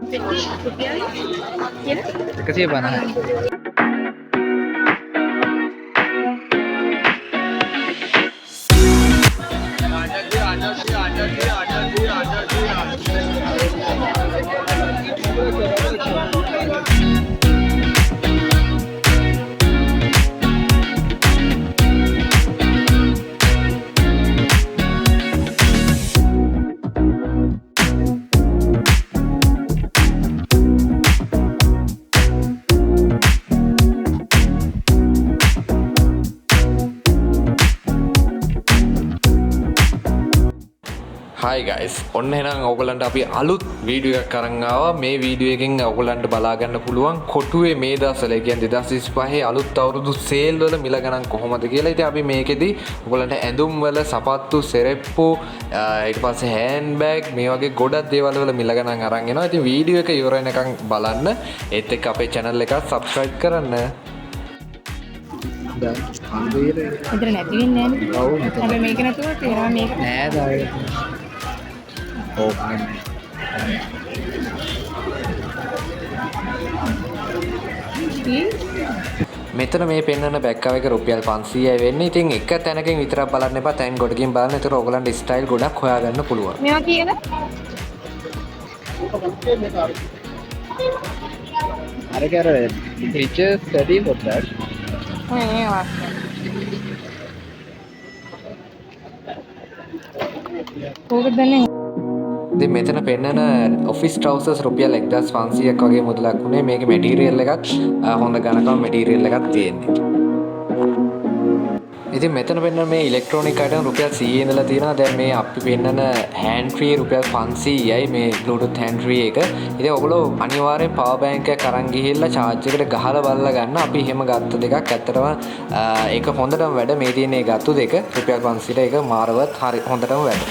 150. Hi guys, ඔන්න එහෙනම් ඔයගලන්ට අපි අලුත් වීඩියෝ එකක් අරන් ආවා. මේ වීඩියෝ එකෙන් ඔයගලන්ට බලා ගන්න පුළුවන් කොටුවේ මේ දවස්වල කියන්නේ 2025 අලුත් අවුරුදු සේල් වල මිල ගණන් කොහොමද කියලා. ඉතින් අපි මේකෙදි ඔයගලන්ට ඇඳුම් වල සපත්තු, සෙරෙප්පු, ඊට පස්සේ හෑන්ඩ් බෑග් මේ වගේ ගොඩක් දේවල් වල මිල ගණන් අරන් එනවා. ඉතින් වීඩියෝ එක ඉවර වෙනකන් බලන්න. ඒත් එක්ක අපේ channel එක subscribe කරන්න. මෙතන නැති වෙන්නේ නැහැ. ඔව් මෙතන. හැබැයි මේක නැතුව තේරෙනවා මේක. නෑ දායක. මෙතන මේ පෙන්වන බෑග් කවර් එක රුපියල් 500යි වෙන්නේ. ඉතින් එක තැනකින් විතරක් බලන්න එපා. තැන් ගොඩකින් බලන්න. ඒතර ඔයගලන්ට ස්ටයිල් ගොඩක් හොයාගන්න පුළුවන්. මේවා කීයද? අර features 30 පොඩ්ඩක්. මේවා. කොහොමද දන්නේ? ඉතින් මෙතන පෙන්නන ඔෆිස් ට්‍රවුසර්ස් රුපියල් 1500ක් වගේ මුදලක් උනේ. මේකේ මැටීරියල් එකත් හොඳ ගණකම මැටීරියල් එකක් තියෙන්නේ. ඉතින් මෙතන පෙන්නන මේ ඉලෙක්ට්‍රොනික අයිටම් රුපියල් 100 ඉඳලා තියෙනවා. දැන් මේ අපි පෙන්නන හෑන්ඩ් ෆ්‍රී රුපියල් 500යි මේ Bluetooth hand free එක. ඉතින් ඔයගොල්ලෝ අනිවාර්යෙන් පවර් බැංක් එකක් අරන් ගිහිල්ලා charge එකට ගහලා බලලා ගන්න. අපි එහෙම ගත්ත දෙකක් ඇත්තටම ඒක හොඳටම වැඩ. මේ තියෙන ඒ ගත්තු දෙක රුපියල් 500ට ඒක මාරවත් හරි හොඳටම වැඩ.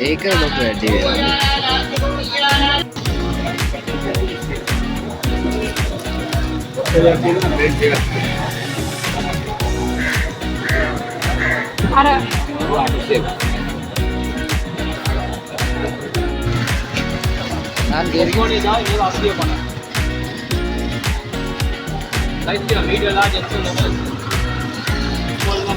ඒක ලොකු වැඩි වෙනවා. අර நான் கேரிකෝනේ දායි මේක 80 50. ලයිට් කියලා medium large Excel level. Small නම්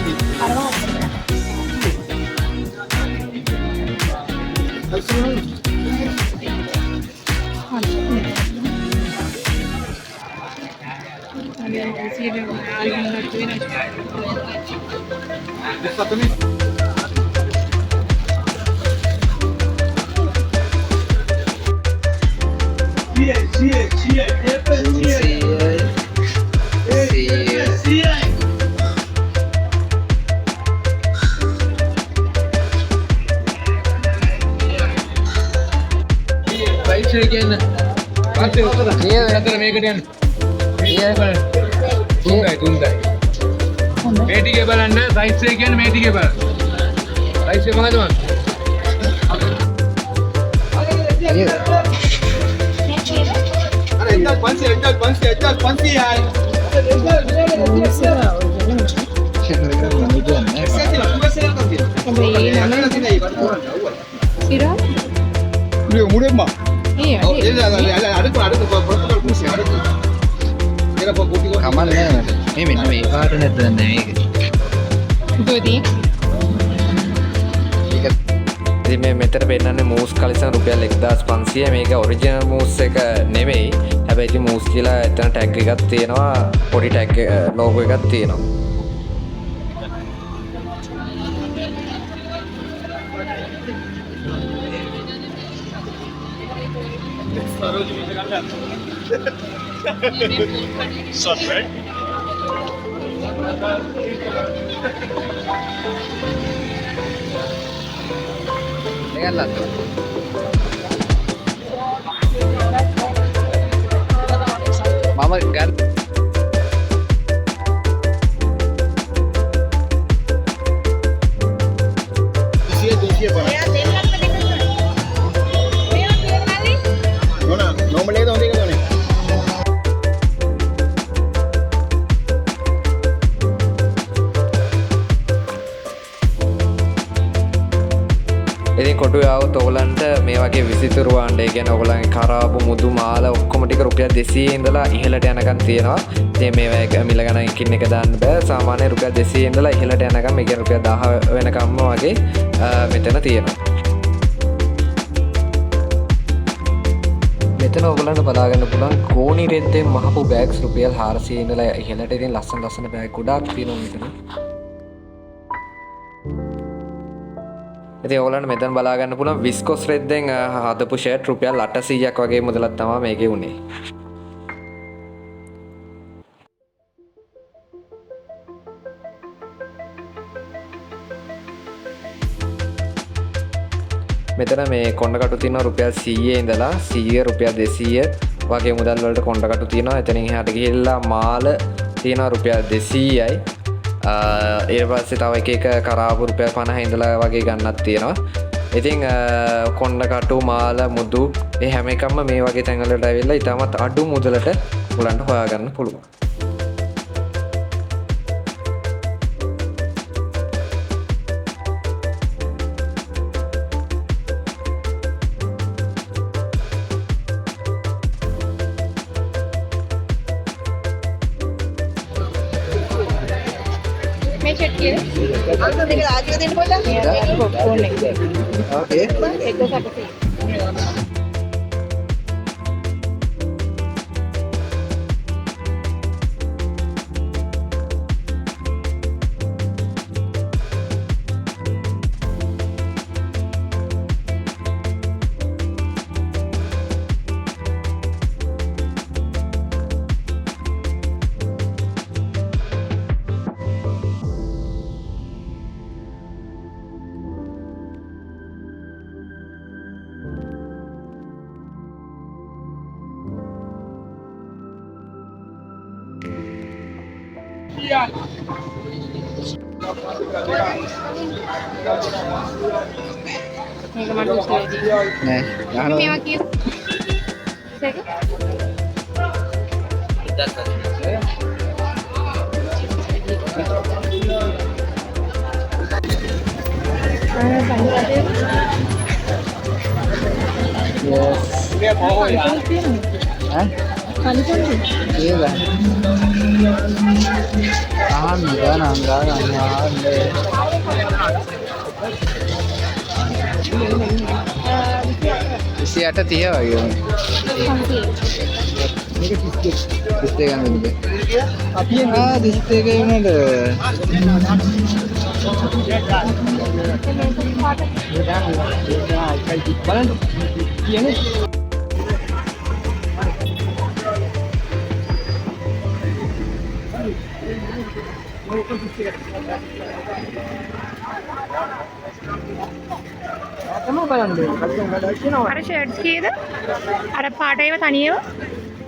කියන්නේ පස්සේ ඔතන නතර මේකට යන්න. තුන්දයි. මේ ටිකේ බලන්න සයිස් එක කියන්නේ මේ ටිකේ බලන්න. සයිස් එක මොකද මම? අර 1500 කමන්නේ මේ මෙන්න මේ කාට නැද්ද මේක. ඉතින් මේ මෙතන පෙන්නන්නේ මූස් කලිසම් රුපියල් 1500. මේක ඔරිජිනල් මූස් එක නෙමෙයි. හැබැයි ඉතින් මූස් කියලා එතන ටැග් එකක් තියෙනවා. පොඩි ටැග් ලෝගෝ එකක් තියෙනවා. Suspect. Dengarlah. Mama gan. ඉතින් කොටුවේ આવුත් ඔයගලන්ට මේ වගේ විසිතුරු ආණ්ඩ ඒ කියන්නේ ඔයගලන්ගේ කරාබු මුදු මාල ඔක්කොම ටික රුපියල් 200 ඉඳලා ඉහළට යනකම් තියෙනවා. ඉතින් මේ මිල ගණන් එකින් එක දාන්න බෑ. සාමාන්‍ය රුපියල් 200 ඉඳලා ඉහළට යනකම් මේ කියන්නේ රුපියල් 1000 වෙනකම්ම වගේ මෙතන තියෙනවා. මෙතන ඔයගලන්ට බලා ගන්න පුළුවන් කෝණි රෙද්දෙන් මහපු බෑග්ස් රුපියල් 400 ඉඳලා ඉහළට. ඉතින් ලස්සන බෑග් ගොඩාක් තියෙනවා මෙතන. ඉතින් ඔයගලන්ට මෙතන බලා ගන්න පුළුවන් විස්කොස් රෙද්දෙන් හදපු ෂර්ට් රුපියල් 800ක් වගේ මුදලක් තමයි මේකේ උනේ. මෙතන මේ කොණ්ඩකටු තියෙනවා රුපියල් 100 ඉඳලා 100 රුපියල් 200 වගේ මුදල් වලට කොණ්ඩකටු තියෙනවා. එතනින් එහාට ගිහිල්ලා මාල තියෙනවා රුපියල් 200යි. ඊට පස්සේ තව එක කරාබු රුපියල් 50 ඉඳලා වගේ ගන්නක් තියෙනවා. ඉතින් කොණ්ඩකටු මාල මුදු මේ හැම එකක්ම මේ වගේ තැන් වලට ඇවිල්ලා ඉතාමත් අඩු මුදලට ඔයගලන්ට හොයාගන්න පුළුවන්. මේ චෙක් කියලා අන්න දෙක ආදිය දෙන්න පොඩ්ඩක් ෆෝන් එක ඕකේ 180 මේක මට උස්සලා නෑ ගහනවා මේවා කිය ඒක Isi ada tiga lagi. Ini kan kan ini. Ah, di situ kayak mana deh? අර ෂර්ට්ස් කීයද? අර පාට ඒවා තනියම?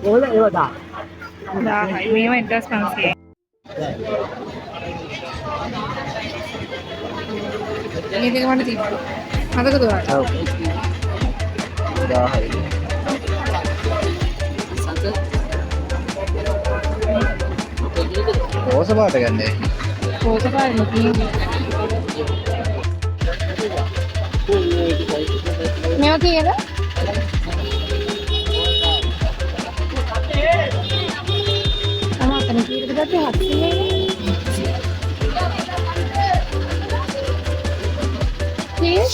ඒවා 1000යි. මේවා 1500යි. මේ දෙක මට තිබ්බා. මතකද ඔයාලට? ඔව්. 1000යි. රෝස පාට ගන්නේ. රෝස පාට නෙකී. මේවා කීයද? අතන කීයද ගත්තේ 700යි. කීයද?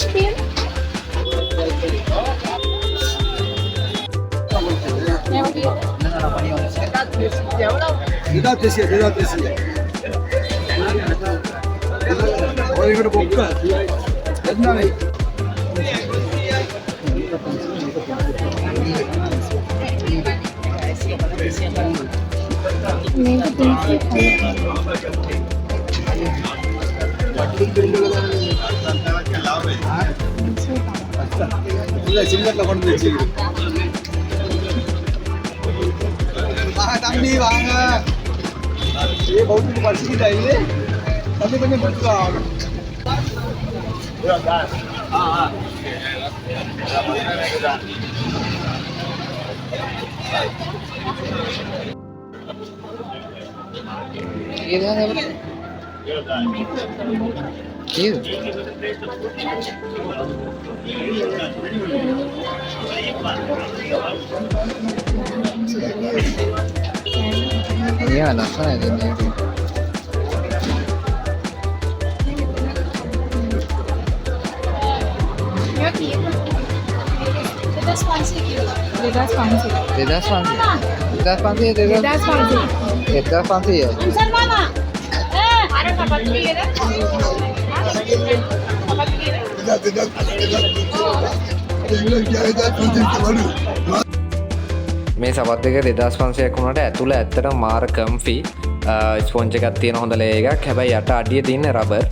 මේවා කීයද? Tidak desi. Orang itu buka. Kenapa ni? මේක 300යි. Tidak singkat lawan desi. Tadi bang. Ini bau tu bersih dah ini. Tapi banyak betul. Ya kan. Ini kan apa? කීයද? යා ලස්සනයි දෙන්නේ. මේවා කීයද? 2500 1500 අර කපත් කීයද? කපත් කීයද? මේ සපත් එක 2500ක් වුණාට ඇතුළ ඇත්තටම මාර කම්ෆි ස්පොන්ජ් එකක් තියෙන හොඳ ලේ එකක්. හැබැයි යට අඩිය තියෙන රබර්.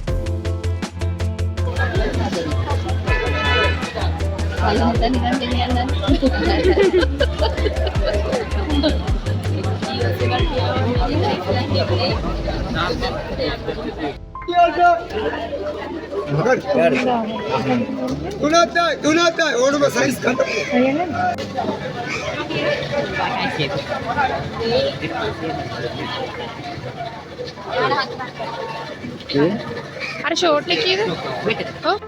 දුනත් ඕනම සයිස් ගන්න. අර ෂෝට් එක කීයද? ඔව්.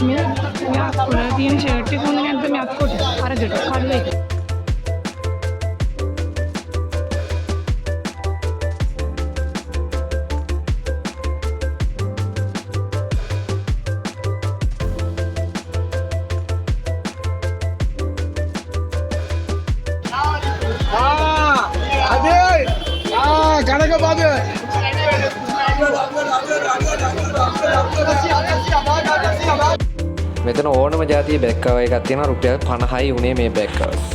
මේ අක්කොලා තියෙන ෂර්ට් එක හොඳ නැද්ද මේ අක්කොට? අරකට කඩුව එක. ගණක බාද මෙතන ඕනම ජාතිය බෑග් කවර් එකක් තියෙනවා. රුපියල් 50යි උනේ මේ බෑග් කවර්ස්.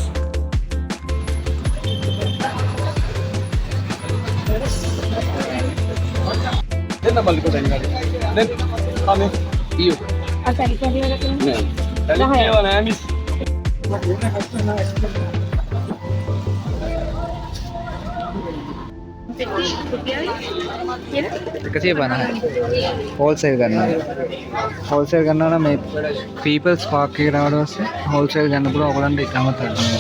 දෙන්න බල්කෝ දෙන්න. දැන් අනේ ඊයෝ. අර සැලි කැඩි වල තියෙන. නෑ. දැන් ඒවා නෑ මිස්. 150යි. හෝල්සේල් ගන්නවා. හෝල්සේල් ගන්නවා නම් මේ පීපල්ස් පාක් එකට ආවට පස්සේ හෝල්සේල් ගන්න පුළුවන් ඔයගලන්ට එකම තරමයි.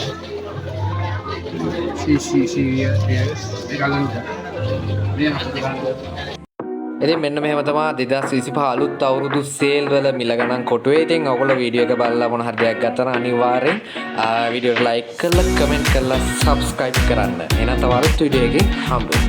ඉතින් මෙන්න මෙහෙම තමයි 2025 අලුත් අවුරුදු සේල් වල මිල ගණන් කොටුවේ. ඉතින් ඔයගොල්ලෝ වීඩියෝ එක බලලා මොන හරි දෙයක් ගත්තා නම් අනිවාර්යෙන් වීඩියෝ එක ලයික් කරලා කමෙන්ට් කරලා සබ්ස්ක්‍රයිබ් කරන්න. එහෙනම් තව අලුත් වීඩියෝ එකකින් හම්බ වෙමු.